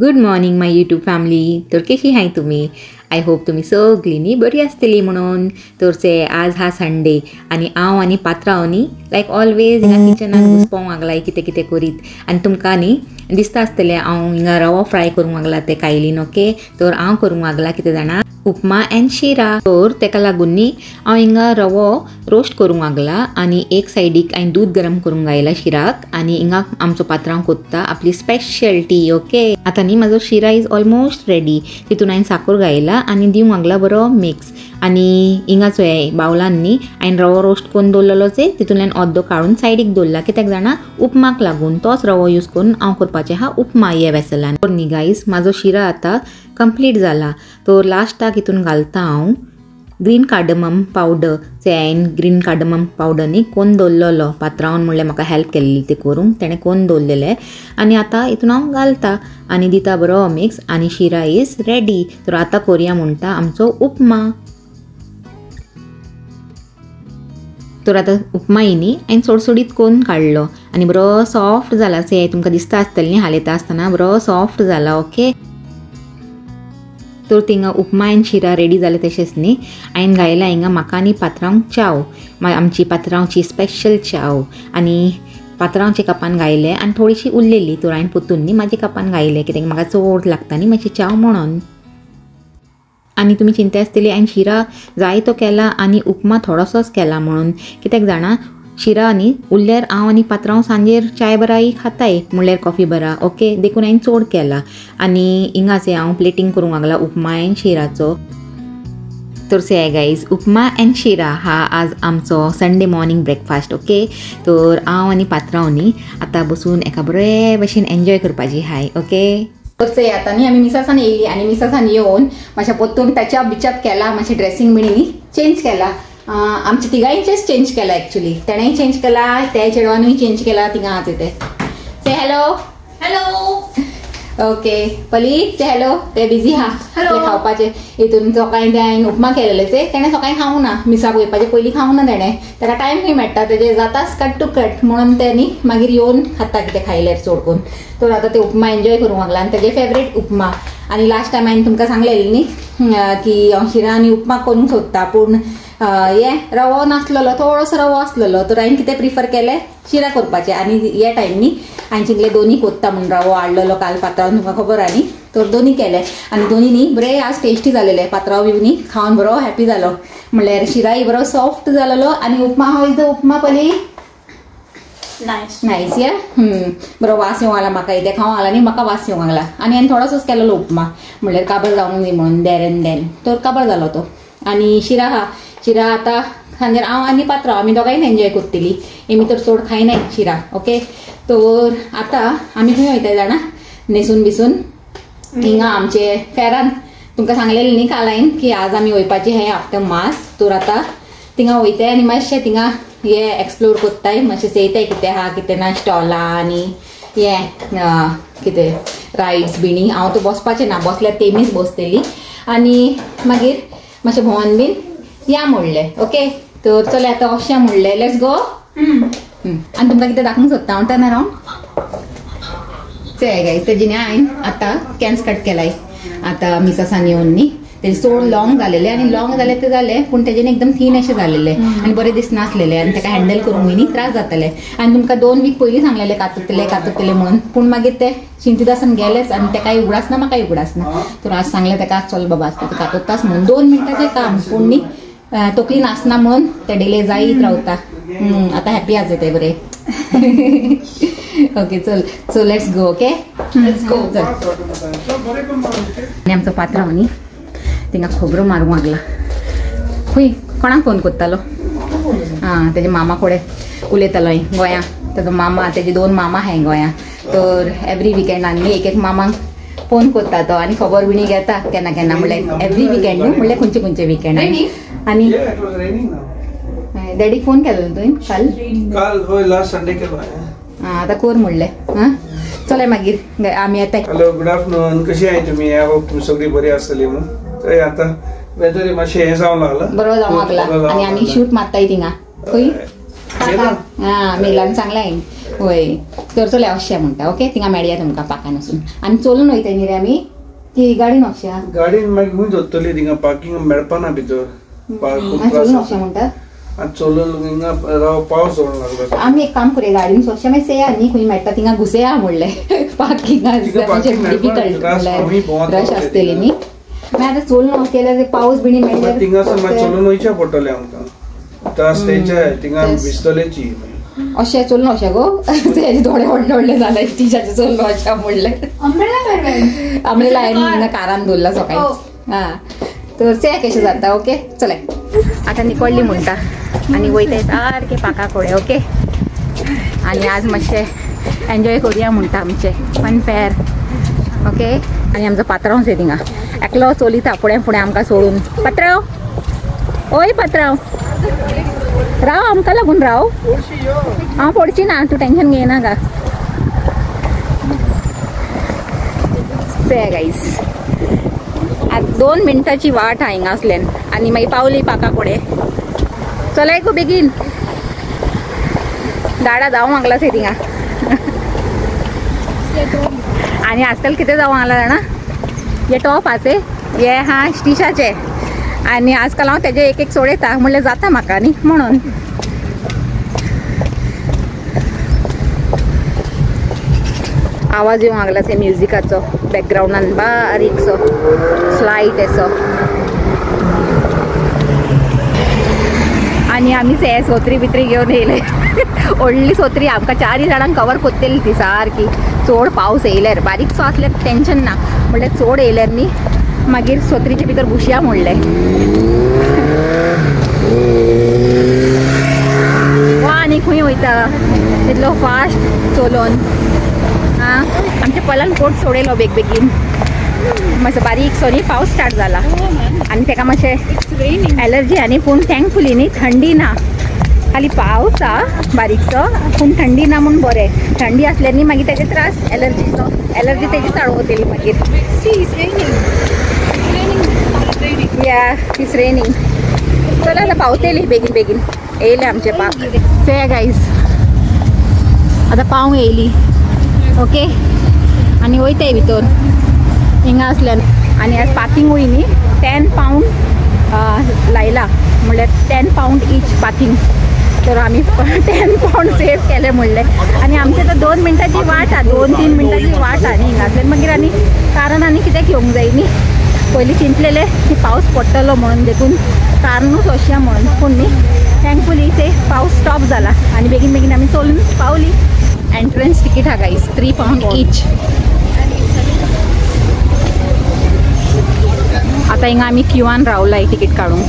Good morning my YouTube family. तर कशी आहे तुम्ही? आय होप तुम्ही सगळी न्ही बरी आसतली म्हणून. तर आज हा संडे आणि हांव आनी पात्रांव न्ही लायक ऑलवेज हिंगा किचनान घुसपावंक लागलाय कितें कितें करीत. आनी तुमकां न्ही दिसता आसतलें हांव हिंगा रवो फ्राय करूंक लागला ते कायलीन. ओके, तर हांव करूंक लागला कितें जाणां उपमा एंड शिरा. तर तेका लागून न्ही हांव हिंगा रवो रोस्ट करूंक लागला आनी एक सायडीक हांवें दूद गरम करूंक घायला शिराक आनी हिंगा आमचो पात्रांव कोत्ता आपली स्पेशल टी. ओके, आतां न्ही म्हाजो शिरा इज ऑलमोस्ट रेडी. तितून हांवें साकर घायला आनी दिवंक लागला बरो मिक्स. आनी हिंगाचो हे बावलान न्ही हांवें रवो रोस्ट करून दवरलेलोचे तितूंतल्यान अर्दो काडून सायडीक दवरला. कित्याक जाणां उपमाक लागून तोच रवो यूज करून हांव करपाचें हा उपमा हे वेसलान. तर न्ही गायज म्हाजो शिरा आतां कंप्लीट जाला. तर लास्टाक हितून घालता हांव ग्रीन कार्डमम पावडर. हांवें ग्रीन कार्डमम पावडर न्ही कोन्न दवरलेलो पात्रांवान म्हणलें म्हाका हेल्प केल्ली ते करूंक, तेणें कोन्न दवरलेलें. आनी आतां हितून हांव घालता आनी दिता बरो मिक्स आनी शिरा इज रेडी. तर आतां करुया म्हणटा आमचो उपमा. तर आतां उपमा न्ही हांवें सोडसोडीत करून काडलो आनी बरो सॉफ्ट जाला. तुमकां दिसता आसतलें न्ही हालयता आसतना बरो सॉफ्ट जाला. ओके, तर थिंगा उपमा एंड शिरा रेडी जाले. तशेंच न्ही हांवें घायला हिंगा म्हाका आनी पात्रांव चाव, आमची पात्रांवची स्पेशल चाव. आनी पात्रांवच्या कपान घायले आनी थोडीशी उरलेली तर हांवें पोतून न्ही म्हाज्या कपान घायले कित्याक म्हाका चड लागता न्ही मातशी चाव म्हणून. आनी तुमी चिंता आसतली हांवें शिरा जाय तो केला आनी उपमा थोडोसोच केला म्हणून. कित्याक जाणां शिरा न्ही उरल्यार हांव आनी पात्रांव सांजेर चाय बराई खाताय म्हणल्यार कॉफी बरा. ओके, देखून हांवें चड केला आनी हिंगाचे हांव प्लेटींग करूंक लागला उपमा एंड शिराचो. तर गायज उपमा एंड शिरा हा आज आमचो संडे मॉर्निंग ब्रेकफास्ट. ओके, तर हांव आनी पात्रांव न्ही आतां बसून एका बरे भशेन एन्जॉय करपाची हाय. ओके, तर आतां न्ही आमी मिसासान येयली आनी मिसासान येवन मातशें पोत्तून टचअप बिचअप केला, मातशें ड्रेसींग बिणी चेंज केला. आमच्या तिगांचेच चेंज केला एक्चुअली. तेणेंय चेंज केला, त्या चेडवानूय चेंज केला. तिंगा आहात ते से हॅलो हॅलो. ओके पली से हॅलो. ते बिझी हा खावपाचे हितून. सकाळीं ते हांवें उपमा केलेलेचे तेणें सकाळीं खावंक ना. मिसाक वयपाचे पयलीं खावंक ना तेणें. ताका टायम खंय मेळटा तेजे जाताच कट टू कट म्हणून ते न्ही मागीर येवन खाता कितें खायल्यार चड करून. तर आतां ते उपमा एन्जॉय करूंक लागला आनी तेजे फेवरेट उपमा. आनी लास्ट टायम हांवें तुमकां सांगलेलें न्ही की हांव शिरा आनी उपमा करूंक सोदता पूण रवो नासलेलो, थोडोसो रवो आसलेलो. तर हांवें कितें प्रिफर केलें शिरा करपाचें. आनी हे टायम न्ही हांवें चिंतलें दोनी कोत्ता म्हणून रवो हाडलेलो काल पात्रांव तुमकां खबर आहा न्ही. तर दोनी केले आनी दोनी न्ही बरे आज टेस्टी जालेले. पात्रांव बी न्ही खावन बरो हॅपी जालो. म्हणल्यार शिराय बरो सॉफ्ट जालेलो आनी उपमा हांव इज द उपमा पली नायस या बरो वास येवंक लागला म्हाका. इथे खावंक लागला न्ही म्हाका वास येवंक लागला आनी हांवें थोडोसोच केलेलो उपमा म्हणल्यार काबार जावंक न्ही म्हणून देर एंड देन. तर काबार जालो तो. आनी शिरा हा शिरा आतां सांजेर हांव आनी पात्रांव आमी दोगांयच एन्जॉय करतली. एमी तर चड खायनाय शिरा. ओके, तर आतां आमी खंय वयताय जाणा न्हेसून बिसून हिंगा आमचे फेरान. तुमकां सांगलेलें न्ही काल हांवें की आज आमी वयपाचें हें आफ्टर मास. तर आतां थिंगा वयताय आनी मातशें थिंगा हे एक्सप्लोर कोत्ताय, मातशें चयताय कितें आहा कितें ना स्टॉलां आनी हे कितें रायड्स बिणी. हांव तो बसपाचें ना, बसल्यार तेमीच बसतली आनी मागीर मातशें भोंवन बीन या म्हणलें. ओके, तर चल आतां अशें म्हणलें लेट्स गो. आनी तुमकां कितें दाखोवंक सोदता हांव टर्न अरावंड. गायज तेजी न्ही हांवें आतां कॅन्स कट केलाय आतां मिसासान येवन न्ही. तेजे चड लॉंग जालेले आनी लॉंग जाले ते जाले पूण तेजेन एकदम थीन अशें जालेले आनी बरें दिसनासलेले आनी ताका हँडल करूंक न्ही त्रास जाताले. आनी तुमकां 2 वीक पयलीं सांगलेलें कातरतले म्हणून पूण मागीर ते चिंतीत आसन गेलेच आनी तेकाय उगडासना म्हाकाय उगडासना. तर आज सांगलें ताका चल बाबा ते कातरतास म्हणून 2 मिनटाचें काम पूण न्ही तकली नासना म्हणून ते डिले जायत रावता. आतां हॅपी आसा ते बरें. ओके चल so let's go. Okay let's go. आनी आमचो पात्रांव न्ही थिंगा खबरो मारूंक लागला. खंय कोणाक फोन कोत्तालो? तेजे मामा कडेन उलयतालो गोंयां. तेजो मामा तेजे 2 मामा आहाय गोंयां. तर एवरी विकेंडान न्ही एक मामांक फोन कोत्ता तो आनी खबर बिणी घेता केन्ना केन्ना म्हणल्यार एवरी विकेंड न्हू म्हणल्यार खंयचे विकेंड. आनी डॅडीक फोन केलो तुवें काल लास्ट संडे केलो. आतां कर म्हणलें. चल मागीर आमी येताय. Hello good afternoon. कशी आहे तुम्ही? आय होप तुम्ही सगळी बरी आसतली म्हणून. आतां वेदर मातशें हें जावंक लागला बरो जावंक लागला आनी आमी शूट मारताय थिंगा. खंय हा मेलान चांगला आहे होय तर चले अशा म्हणटा ओके थिंगा मेळया तुमकां पाकान वचून आनी चलून वयता न्ही रे आमी की गाडीन अशा गाडीन मागीर खूंय धरतली थिंगा पार्किंग मेळपाना भितर चलून अशा म्हणटा आनी चलून हिंगा राव पावस सोडून लागलो आमी एक काम करूया गाडीन अशें मागीर सेया न्ही खंय मेळटा थिंगा घुसया म्हणलें पार्किंगान डिफिकल्ट म्हणल्यार रश आसतली न्ही मागीर आतां चलून केल्यार पावस बिणी मेळल्यार थिंगासून मागीर चलून वयचें पडटलें आमकां आतां स्टेच्या थिंगा भिजतलेची अशें चलून अशें गो तेजे थोडे व्हडले व्हडले जाले टिशाचे चलून अशें म्हणलें आमरेला हांवें कारान दवरला सकाळी हा तर चेक कशें जाता ओके चले आतां निकोळ्ळी म्हणटा आनी वयताय सारके पाका कोडे ओके आनी आज मातशें एन्जॉय करुया म्हणटा आमचें फन फेर ओके आनी आमचो पात्रांव से थिंगा एकलो चलयता फुडें फुडें आमकां सोडून पात्रांव ओय पात्रांव राव आमकां लागून राव हांव पडची ना तूं टेंशन घेयना गा से गाईस 2 मिनटाची वाट हा हिंगासल्यान आनी मागीर पावली पाका कोडे चलय गो बेगीन दाडा जावं लागला से थिंगा आनी आजकाल कितें जावं लागला जाणा हे टॉप आसे हे हा स्टिशाचे आनी आजकाल हांव तेजे एक सोडयता म्हणल्यार जाता म्हाका न्ही म्हणून आवाज येवंक लागला से म्युजिकाचो बॅकग्राउंडान बारीकसो स्लाईट असो आनी आमी से सोत्री बित्री घेवन येयले व्हडली सोत्री आमकां 4 जाणांक कवर कोत्तेली ती सारकी चड पावस येयल्यार बारीकसो आसल्यार टेंशन ना म्हणल्यार चड येयल्यार न्ही मागीर सोत्रीचे भितर घुसया म्हणलें वा आनी खंय वयता तितलो फास्ट चलोवन आं आमच्या पलान कोट सोडयलो बेगीन मातसो बारीकसो न्ही पावस स्टार्ट जाला आनी तेका मातशें एलर्जी आनी पूण थँकफुली न्ही थंडी ना खाली पावस हा बारीकसो पूण थंडी ना म्हूण बरें थंडी आसल्यार न्ही मागीर तेजे त्रास एलर्जीचो एलर्जी तेजी चाळवतली मागीर या इट्स रेनिंग चल आतां पावतली बेगीन बेगीन येयले आमचे पाक से गाईज आतां पाव येयली ओके आनी वयताय भितर हिंगा आसल्यान आनी आज पार्किंगूय न्ही 10 पावंड लायला म्हणल्यार 10 पावंड ईच पार्किंग तर आमी 10 पावंड सेव केले म्हणलें आनी आमचे तर 2 मिनटाची वाट हा 2-3 मिनटाची वाट हा न्ही हिंगासल्यान मागीर आनी कारण आनी कितें घेवंक जाय न्ही पयलीं चिंतलेले की पावस पडटलो म्हणून देखून कारणूच अशें म्हणून पूण न्ही थँकफुली ते पावस स्टॉप जाला आनी बेगीन बेगीन आमी चलून पावली एंट्रन्स टिकीट हा गाईस 3 पावंड ईच आता हिंगा आमी क्यूआन रावलाय टिकीट काडूंक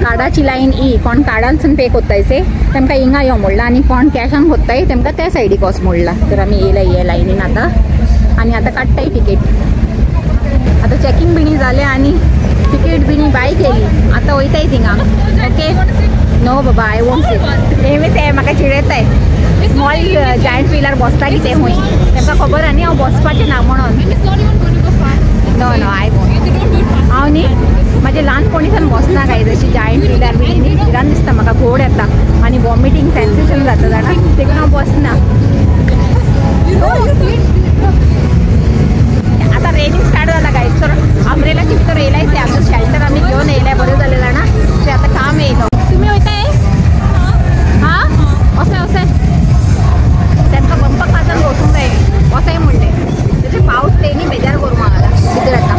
कार्डाची लायन कोण कार्डानसून पे कोत्ताय से तेमकां हिंगा यो म्हणला आनी कोण कॅशान कोत्ताय तेमकां त्या सायडीक वच म्हणला तर आमी येयला हे लायनीन आतां आनी आतां काडटाय टिकीट आतां चॅकींग बिणी जालें आनी टिकीट बिणी बाय केली आतां वयताय थिंगा ओके नो बाबा आय वोंट सी नेहमी ते म्हाका चिडयताय स्मॉल जायंट व्हिलार बसता की ते हूंय तेमकां खबर आनी हांव बसपाचें ना म्हणून नो नो आय वोंट हांव न्ही म्हाजे ल्हानपणीसान बसना काय जशी जायंट व्हिलार बी न्ही भिरान दिसता म्हाका घोड येता आनी वॉमिटींग सेन्सेशन जाता जाणा देखून हांव बसना आता रेनिंग स्टार्ट जाला गाईज तर अमरेलाची भितर येयलाय ते आमचं शेल्टर आम्ही घेऊन येयलाय बरें जालें जाणा ते आता काम येयलो तुम्ही वयताय हां असें असें तेमकां बंपाक पासून बसूंक जाय वसाय म्हणलें त्याचे पावस तेनी बेजार करूंक लागला भितर आता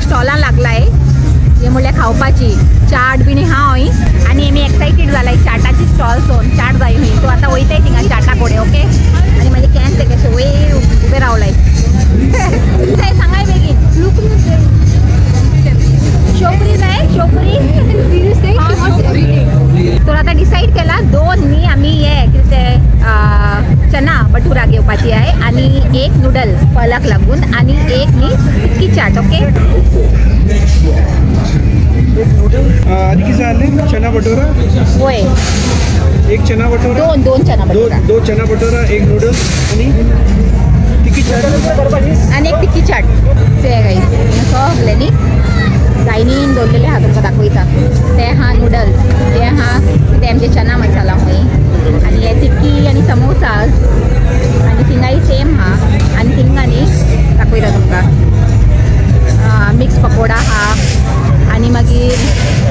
स्टॉलां लागलाय हे म्हणल्यार खावपाची चाट बिणी हा हय आनी आमी एक्सायटेड जालाय चाटाची स्टॉल सोन चाट जाय हय सो आतां वयताय थिंगा चाटा कोडे ओके आनी म्हाजे कॅन ते कशे वयर उबे रावलाय सांगाय बेगीन शोपरी जाय शोपरी तर आतां डिसायड केला 2 न्ही आमी हे कितें चना भटुरा घेवपाची आहे आणि 1 नूडल पलाक लागून आणि 1 न्ही टिक्की चाट ओके आधी किती आले चना भटोरा होय एक चना भटोरा दोन चना भटुरा दो चना भटोरा एक नूडल्स आणि टिक्की चाट आणि एक टिक्की चाट ते गाईस सगळे न्ही जायनीन दवरलेले हा तुमकां दाखयता ते हा नूडल्स ते हा ते आमचे चना मसाला खंय आणि हे टिक्की आणि समोसास आणि थिंगाय सेम हा आणि थिंगांनी दाखयता तुमकां मिक्स पकोडा हा आणि मागीर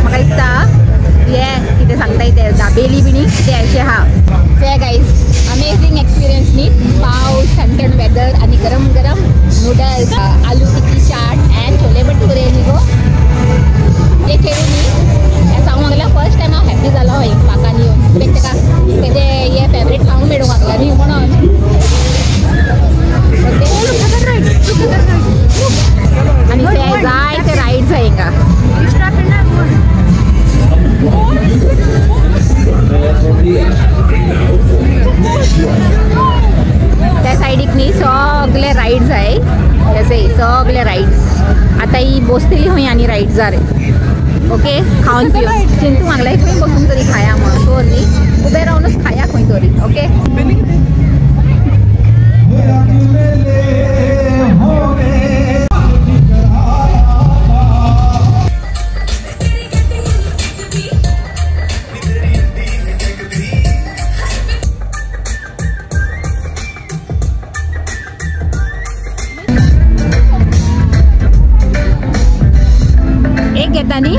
म्हाका दिसता हे कितें सांगता ते दाबेली बिणी ते अशें हा ते गाईज अमेझिंग एक्सपिरियन्स न्ही पावस थंड वेदर आणि गरम गरम नूडल्स आलू टिक्की चाट अँड छोले भटुरे न्ही गो ते खेळून न्ही हें सांगूंक लागला फर्स्ट टायम हांव हॅप्पी जालो हय म्हाका येवन कित्याक तेका तेजे हे फेवरेट खावंक मेळूंक लागला न्ही म्हणून आणि ते जाय ते रायड्स आहे हिंगा त्या सायडीक न्ही सगळे रायड्स आहे तसे सगळे रायड्स आता ही बसतली खंय आनी रायड्सार ओके खावन पिवन चिंतू मागला खंय बसून तरी खाया म्हणून तो न्ही उबे रावनूच खाया खंय तरी ओके एक घेता न्ही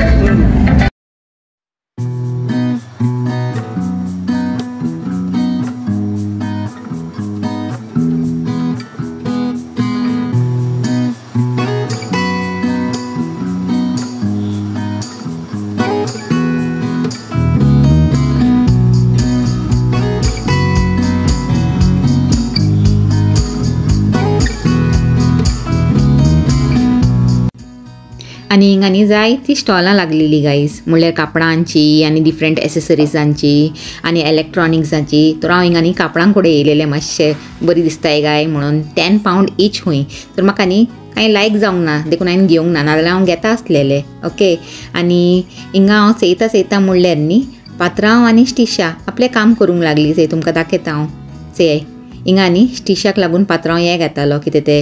आणि हिंगांनी जाय ती स्टॉलां लागलेली गाईज म्हणल्यार कापडांची आनी डिफरंट एसेसरीजांची आनी इलेक्ट्रॉनिक्सांची तर हांव हिंगांनी कापडां कडेन येयलेलें मातशें बरी दिसताय गाय म्हणून 10 pound ईच खंय तर म्हाका न्ही कांय लायक जावंक ना देखून हांवें घेवंक ना नाजाल्यार हांव घेता आसलेलें ओके आनी हिंगा हांव चयता म्हणल्यार न्ही पात्रांव आनी स्टिशा आपलें काम करूंक लागली चय तुमकां दाखयता हांव चय हिंगा न्ही स्टिशाक लागून पात्रांव हे घेतालो कितें ते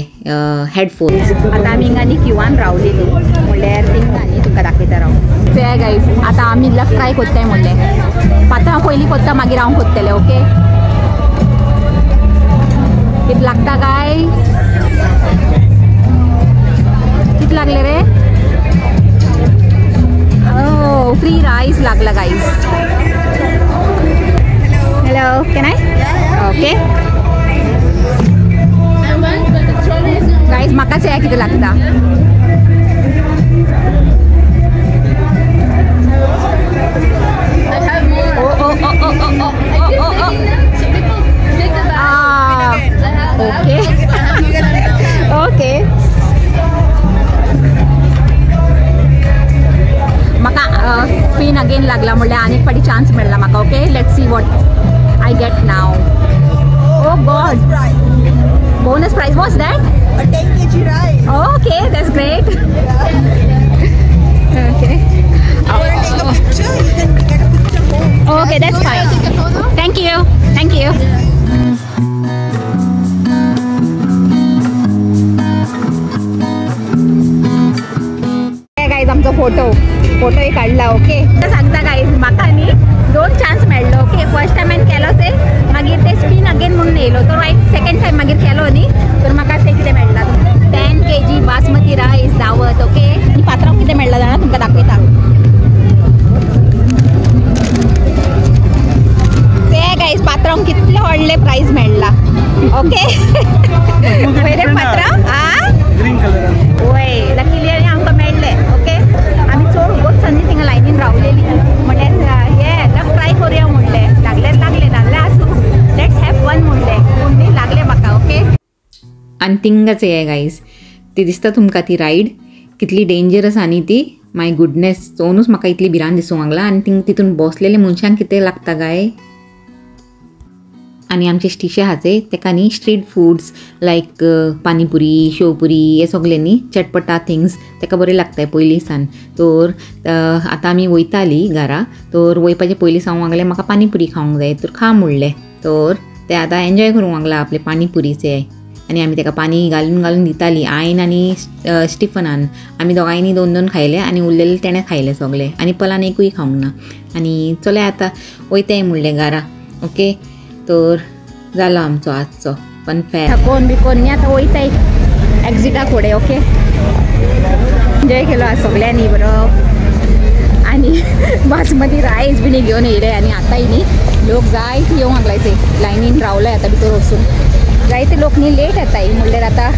हेडफोन्स आतां आमी हिंगा न्ही क्यूआन रावलेली म्हणल्यार थिंगा न्ही तुमकां दाखयता राव चय गायज आतां आमी लक ट्राय कोत्ताय म्हणलें पात्रांव पयलीं कोत्ता मागीर हांव कोत्तलें ओके कितें लागता काय कितें लागलें रे ओ फ्री रायस लागला guys hello can I okay guys म्हाका सांगा कितें लागता ओके ओके म्हाका स्पिन अगेन लागला म्हणल्यार आनीक फाटी चान्स मेळ्ळा म्हाका okay let's see what I get नाव oh god bonus prize what's that a 10 kg rice okay that's great okay take a picture you can get a picture home okay that's fine thank you guys आमचो photo एक काढला okay सांगता guys म्हाका न्ही 2 chance मेळ्ळो okay first time हांवें केलो ते मागीर ते स्पिन अगेन म्हणून येयलो तो हांवें सेकंड टायम मागीर केलो न्ही तर म्हाका ते कितें मेळ्ळा 10 kg बासमती रायस दावत ओके आनी पात्रांव कितें मेळ्ळा जाणा तुमकां दाखयता ते गाईज पात्रांव कितले व्हडले प्राइज मेळ्ळा ओके पयले पात्रांव ग्रीन कलर वय लकीली आमकां मेळ्ळें ओके आमी चड उगोच संदी थिंगा लायनीन रावलेली म्हणल्यार हे लक ट्राय करुया म्हणलें लागले नाजाल्यार आसूं लेट्स हॅव फन म्हणलें पूण न्ही लागलें म्हाका ओके आनी थिंगाच हे गायज ती दिसता तुमकां ती रायड कितली डेंजरस आनी ती माय गुडनेस चोवनूच म्हाका इतली भिरांत दिसूंक लागला आनी तितून बसलेले मनशांक कितें लागता गाय आनी आमचे स्टिचे आहा ते तेका न्ही स्ट्रीट फूड्स लायक पानीपुरी शेवपुरी हे सगळे न्ही चटपटा थिंग्स तेका बरे लागताय पयलीं सान. तर आतां आमी वयताली घरा तर वयपाचे पयलीं सावन लागलें म्हाका पानीपुरी खावंक जाय तर खा म्हणलें. तर ते आतां एन्जॉय करूंक लागला आपले पानीपुरीचे आनी आमी तेका पानी घालून दिताली. आयन आनी स्टिफनान आमी दोगांयनी 2-2 खायले आनी उरलेले तेणें खायले सगळे आनी पलान एकूय खावंक ना. आनी चले आतां वयताय म्हणलें घरा. ओके तर जालो आमचो आजचो फनफेअर. थकोन बिकोन न्ही आतां वयताय एक्झिटा फुडें. ओके एन्जॉय केलो आज सगळ्यांनी बरो आनी बासमती रायस बीन घेवन येयले आनी आतांय न्ही लोक जायते येवंक लागलाय लायनीन रावलाय आतां भितर वचून. जायते लोक न्ही लेट येताय म्हणल्यार आतां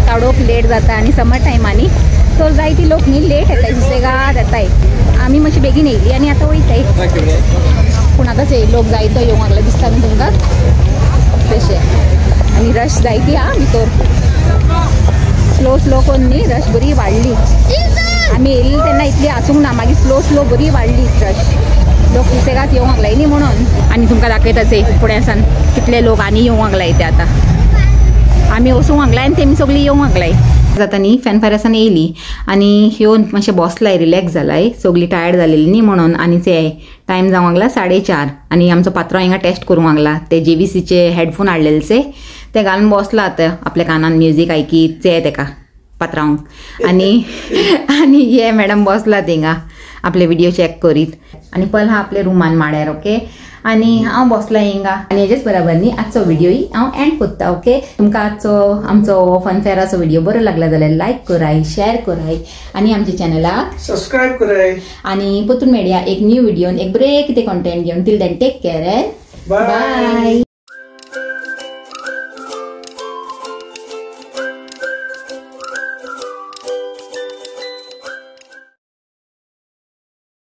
काडोक लेट जाता आनी समर टायमांनी तर जायते लोक न्ही लेट येताय सुसेगाद येताय. आमी मातशी बेगीन येयली आनी आतां वयताय पूण आतांच लोक जायतो येवंक लागला दिसता न्ही तुमकां तशें. आनी रश जायती आहा भितर स्लो कोन्न न्ही रश बरी वाडली. आमी येयल्ली तेन्ना इतली आसूंक ना मागीर स्लो बरी वाडली रश. लोक सुसेगाद येवंक लागलाय न्ही म्हणून. आनी तुमकां दाखयताचे फुडें सान कितले लोक आनी येवंक लागलाय ते आतां. आमी वचूंक लागलाय आनी तेमी सगळीं येवंक लागलाय. जाता न्ही फॅनफेरासान येयली आनी येवन मातशें बसलाय रिलॅक्स जालाय सगळीं टायर्ड जालेली न्ही म्हणून. आनी ते टायम जावंक लागला 4:30 आनी आमचो पात्रांव हिंगा टेस्ट करूंक लागला. ते JVCचे हेडफोन हाडलेले ते घालून बसला आतां आपल्या कानान म्युजीक आयकीत तेका पात्रांव आनी हे मॅडम बसला थिंगा आपले व्हिडिओ चॅक करीत. आनी पल हा आपले रुमान माड्यार. ओके आनी हांव बसलां हिंगा आनी हेजेच बरोबर न्ही आजचो व्हिडिओ हांव एंड कोत्ता. ओके तुमकां आमचो फनफेअराचो व्हिडिओ बरो लागला जाल्यार लायक कराय शेअर कराय आनी आमच्या चॅनलाक सबस्क्राईब कराय आनी परतून मेळया एक न्यू व्हिडिओन एक बरें कितें कंटेंट घेवन. Till then take care. Bye.